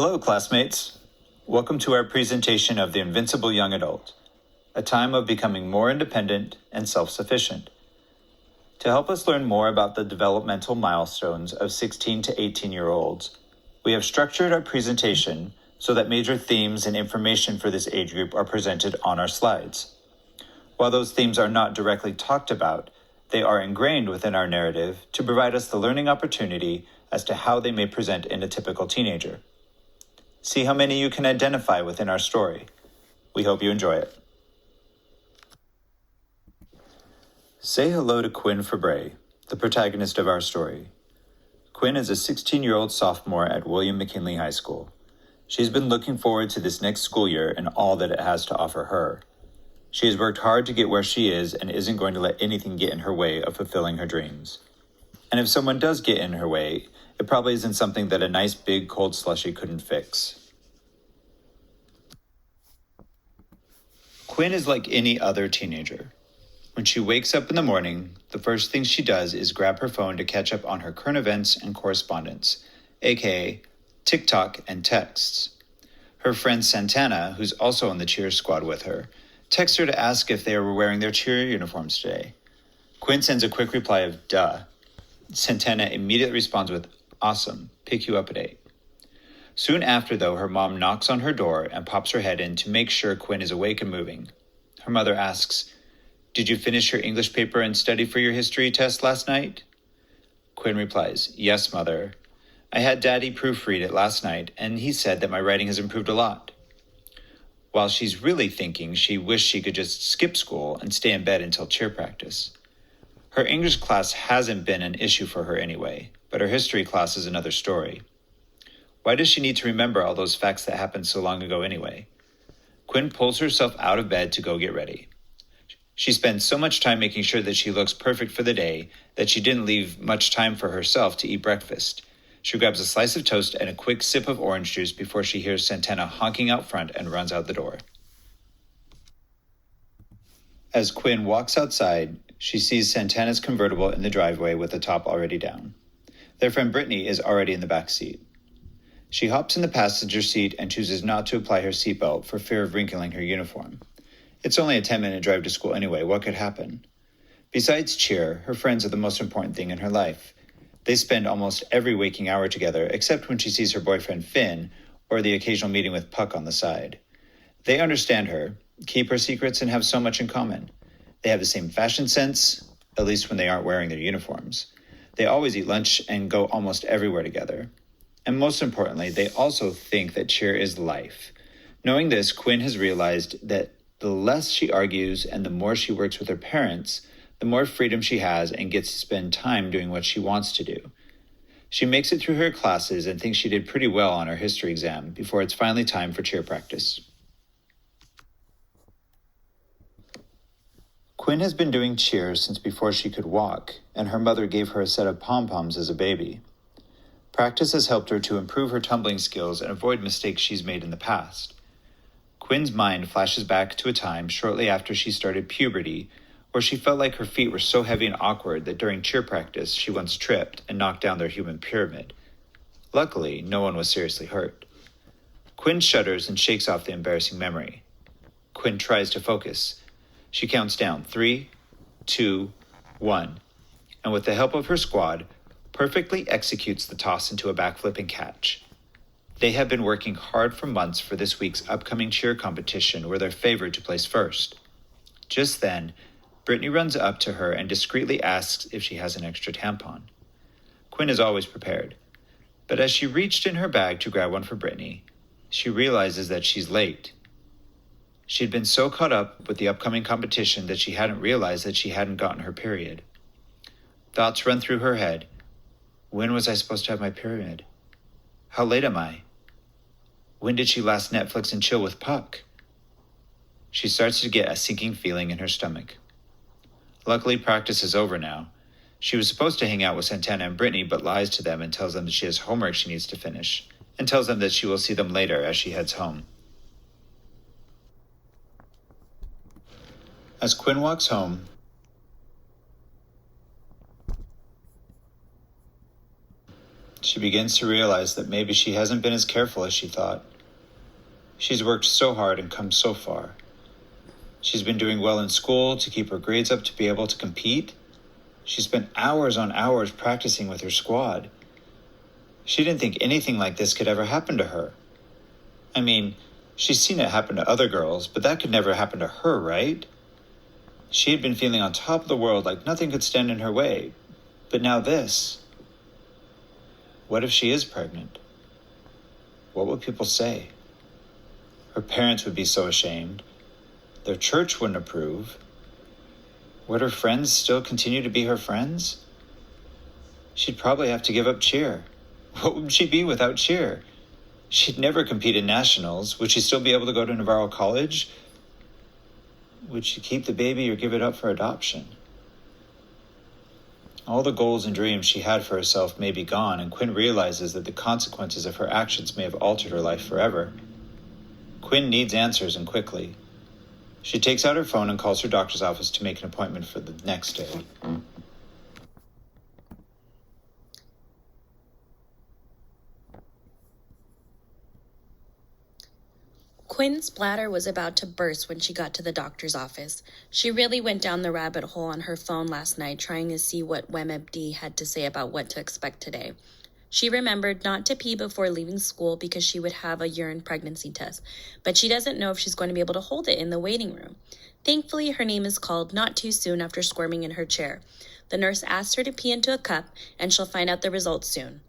Hello, classmates. Welcome to our presentation of The Invincible Young Adult, a time of becoming more independent and self-sufficient. To help us learn more about the developmental milestones of 16 to 18-year-olds, we have structured our presentation so that major themes and information for this age group are presented on our slides. While those themes are not directly talked about, they are ingrained within our narrative to provide us the learning opportunity as to how they may present in a typical teenager. See how many you can identify within our story. We hope you enjoy it. Say hello to Quinn Fabray, the protagonist of our story. Quinn is a 16-year-old sophomore at William McKinley High School. She's been looking forward to this next school year and all that it has to offer her. She has worked hard to get where she is and isn't going to let anything get in her way of fulfilling her dreams. And if someone does get in her way, it probably isn't something that a nice big cold slushie couldn't fix. Quinn is like any other teenager. When she wakes up in the morning, the first thing she does is grab her phone to catch up on her current events and correspondence, aka TikTok and texts. Her friend Santana, who's also on the cheer squad with her, texts her to ask if they were wearing their cheer uniforms today. Quinn sends a quick reply of duh. Santana immediately responds with, awesome, pick you up at 8. Soon after, though, her mom knocks on her door and pops her head in to make sure Quinn is awake and moving. Her mother asks, did you finish your English paper and study for your history test last night? Quinn replies, yes, mother. I had Daddy proofread it last night, and he said that my writing has improved a lot. While she's really thinking she wished she could just skip school and stay in bed until cheer practice. Her English class hasn't been an issue for her anyway, but her history class is another story. Why does she need to remember all those facts that happened so long ago anyway? Quinn pulls herself out of bed to go get ready. She spends so much time making sure that she looks perfect for the day that she didn't leave much time for herself to eat breakfast. She grabs a slice of toast and a quick sip of orange juice before she hears Santana honking out front and runs out the door. As Quinn walks outside, she sees Santana's convertible in the driveway with the top already down. Their friend Brittany is already in the back seat. She hops in the passenger seat and chooses not to apply her seatbelt for fear of wrinkling her uniform. It's only a 10-minute drive to school anyway. What could happen? Besides cheer, her friends are the most important thing in her life. They spend almost every waking hour together, except when she sees her boyfriend Finn or the occasional meeting with Puck on the side. They understand her, keep her secrets, and have so much in common. They have the same fashion sense, at least when they aren't wearing their uniforms. They always eat lunch and go almost everywhere together. And most importantly, they also think that cheer is life. Knowing this, Quinn has realized that the less she argues and the more she works with her parents, the more freedom she has and gets to spend time doing what she wants to do. She makes it through her classes and thinks she did pretty well on her history exam before it's finally time for cheer practice. Quinn has been doing cheer since before she could walk, and her mother gave her a set of pom-poms as a baby. Practice has helped her to improve her tumbling skills and avoid mistakes she's made in the past. Quinn's mind flashes back to a time shortly after she started puberty where she felt like her feet were so heavy and awkward that during cheer practice she once tripped and knocked down their human pyramid. Luckily, no one was seriously hurt. Quinn shudders and shakes off the embarrassing memory. Quinn tries to focus. She counts down 3, 2, 1, and with the help of her squad, perfectly executes the toss into a backflip and catch. They have been working hard for months for this week's upcoming cheer competition where they're favored to place first. Just then, Brittany runs up to her and discreetly asks if she has an extra tampon. Quinn is always prepared, but as she reached in her bag to grab one for Brittany, she realizes that she's late. She had been so caught up with the upcoming competition that she hadn't realized that she hadn't gotten her period. Thoughts run through her head. When was I supposed to have my period? How late am I? When did she last Netflix and chill with Puck? She starts to get a sinking feeling in her stomach. Luckily, practice is over now. She was supposed to hang out with Santana and Brittany, but lies to them and tells them that she has homework she needs to finish, and tells them that she will see them later as she heads home. As Quinn walks home, She begins to realize that maybe she hasn't been as careful as she thought. She's worked so hard and come so far. She's been doing well in school to keep her grades up to be able to compete. She spent hours on hours practicing with her squad. She didn't think anything like this could ever happen to her. I mean, she's seen it happen to other girls, but that could never happen to her, right? She had been feeling on top of the world like nothing could stand in her way. But now this. What if she is pregnant? What would people say? Her parents would be so ashamed. Their church wouldn't approve. Would her friends still continue to be her friends? She'd probably have to give up cheer. What would she be without cheer? She'd never compete in nationals. Would she still be able to go to Navarro College? Would she keep the baby or give it up for adoption? All the goals and dreams she had for herself may be gone, and Quinn realizes that the consequences of her actions may have altered her life forever. Quinn needs answers, and quickly. She takes out her phone and calls her doctor's office to make an appointment for the next day. Quinn's bladder was about to burst when she got to the doctor's office. She really went down the rabbit hole on her phone last night trying to see what WebMD had to say about what to expect today. She remembered not to pee before leaving school because she would have a urine pregnancy test, but she doesn't know if she's going to be able to hold it in the waiting room. Thankfully, her name is called not too soon after squirming in her chair. The nurse asks her to pee into a cup, and she'll find out the results soon.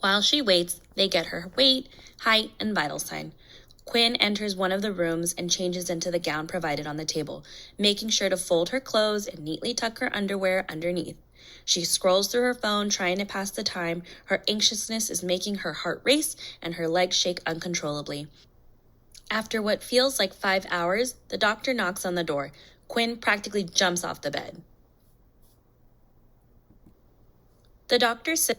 While she waits, they get her weight, height, and vital sign. Quinn enters one of the rooms and changes into the gown provided on the table, making sure to fold her clothes and neatly tuck her underwear underneath. She scrolls through her phone, trying to pass the time. Her anxiousness is making her heart race and her legs shake uncontrollably. After what feels like 5 hours, the doctor knocks on the door. Quinn practically jumps off the bed. The doctor sits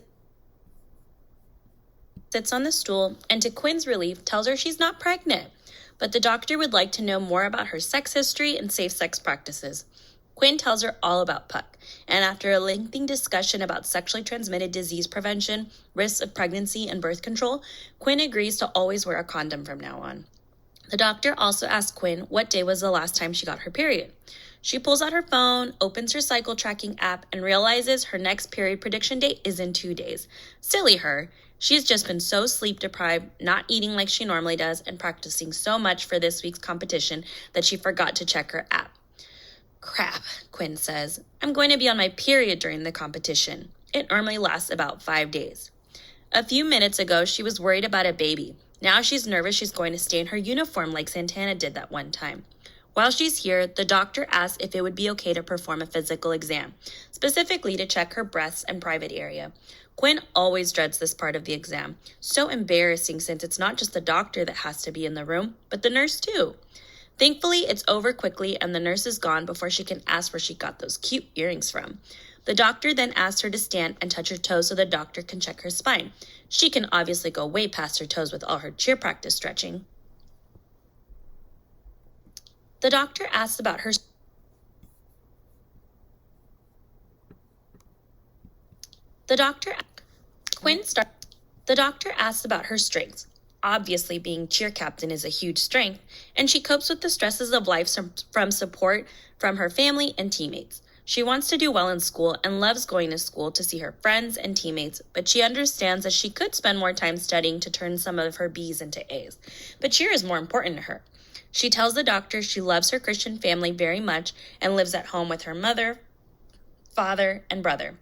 on the stool and, to Quinn's relief, tells her she's not pregnant. But the doctor would like to know more about her sex history and safe sex practices. Quinn tells her all about Puck, and after a lengthy discussion about sexually transmitted disease prevention, risks of pregnancy, and birth control, Quinn agrees to always wear a condom from now on. The doctor also asks Quinn what day was the last time she got her period. She pulls out her phone, opens her cycle tracking app, and realizes her next period prediction date is in 2 days. Silly her. She's just been so sleep deprived, not eating like she normally does, and practicing so much for this week's competition that she forgot to check her app. Crap, Quinn says. I'm going to be on my period during the competition. It normally lasts about 5 days. A few minutes ago, she was worried about a baby. Now she's nervous she's going to stay in her uniform like Santana did that one time. While she's here, the doctor asks if it would be okay to perform a physical exam, specifically to check her breasts and private area. Quinn always dreads this part of the exam. So embarrassing since it's not just the doctor that has to be in the room, but the nurse too. Thankfully, it's over quickly and the nurse is gone before she can ask where she got those cute earrings from. The doctor then asks her to stand and touch her toes so the doctor can check her spine. She can obviously go way past her toes with all her cheer practice stretching. The doctor asks about her The doctor asks about her strengths. Obviously, being cheer captain is a huge strength, and she copes with the stresses of life from support from her family and teammates. She wants to do well in school and loves going to school to see her friends and teammates, but she understands that she could spend more time studying to turn some of her B's into A's. But cheer is more important to her. She tells the doctor she loves her Christian family very much and lives at home with her mother, father, and brother.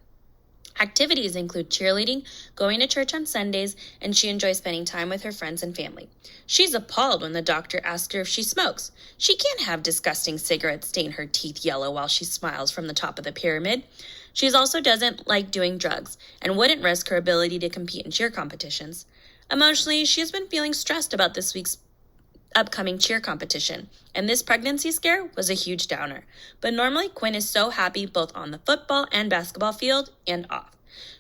Activities include cheerleading, going to church on Sundays, and she enjoys spending time with her friends and family. She's appalled when the doctor asks her if she smokes. She can't have disgusting cigarettes stain her teeth yellow while she smiles from the top of the pyramid. She also doesn't like doing drugs and wouldn't risk her ability to compete in cheer competitions. Emotionally, she has been feeling stressed about this week's upcoming cheer competition, and this pregnancy scare was a huge downer. But normally Quinn is so happy both on the football and basketball field and off.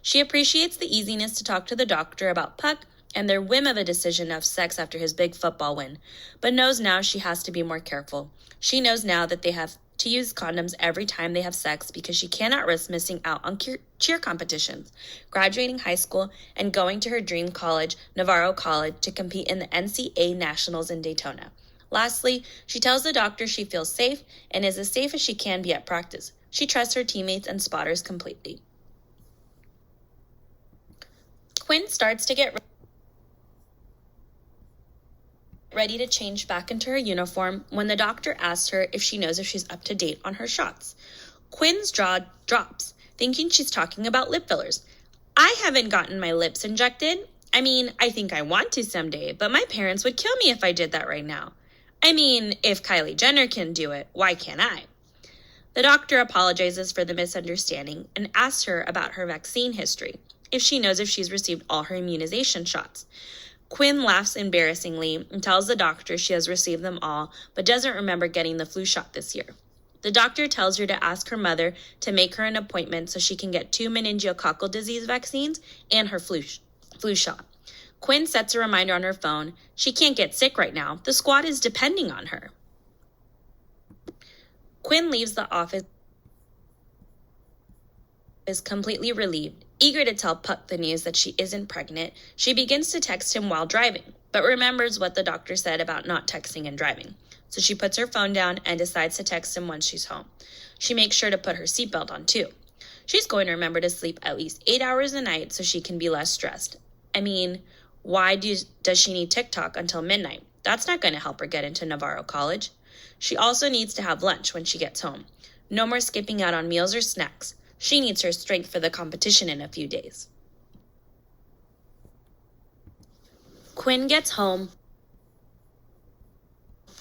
She appreciates the easiness to talk to the doctor about Puck and their whim of a decision of sex after his big football win, but knows now she has to be more careful. She knows now that they have to use condoms every time they have sex because she cannot risk missing out on cheer competitions, graduating high school, and going to her dream college, Navarro College, to compete in the NCAA Nationals in Daytona. Lastly, she tells the doctor she feels safe and is as safe as she can be at practice. She trusts her teammates and spotters completely. Quinn starts to get ready to change back into her uniform when the doctor asks her if she knows if she's up to date on her shots. Quinn's jaw drops, thinking she's talking about lip fillers. I haven't gotten my lips injected. I mean, I think I want to someday, but my parents would kill me if I did that right now. I mean, if Kylie Jenner can do it, why can't I? The doctor apologizes for the misunderstanding and asks her about her vaccine history, if she knows if she's received all her immunization shots. Quinn laughs embarrassingly and tells the doctor she has received them all, but doesn't remember getting the flu shot this year. The doctor tells her to ask her mother to make her an appointment so she can get 2 meningococcal disease vaccines and her flu shot. Quinn sets a reminder on her phone. She can't get sick right now. The squad is depending on her. Quinn leaves the office is completely relieved. Eager to tell Puck the news that she isn't pregnant, she begins to text him while driving, but remembers what the doctor said about not texting and driving. So she puts her phone down and decides to text him once she's home. She makes sure to put her seatbelt on too. She's going to remember to sleep at least 8 hours a night so she can be less stressed. I mean, why does she need TikTok until midnight? That's not going to help her get into Navarro College. She also needs to have lunch when she gets home. No more skipping out on meals or snacks. She needs her strength for the competition in a few days. Quinn gets home,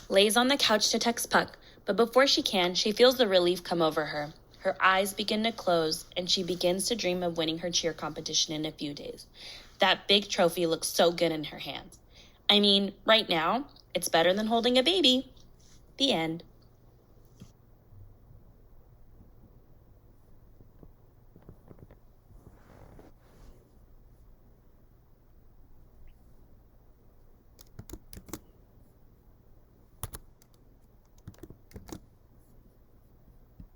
lays on the couch to text Puck, but before she can, she feels the relief come over her. Her eyes begin to close, and she begins to dream of winning her cheer competition in a few days. That big trophy looks so good in her hands. I mean, right now, it's better than holding a baby. The end.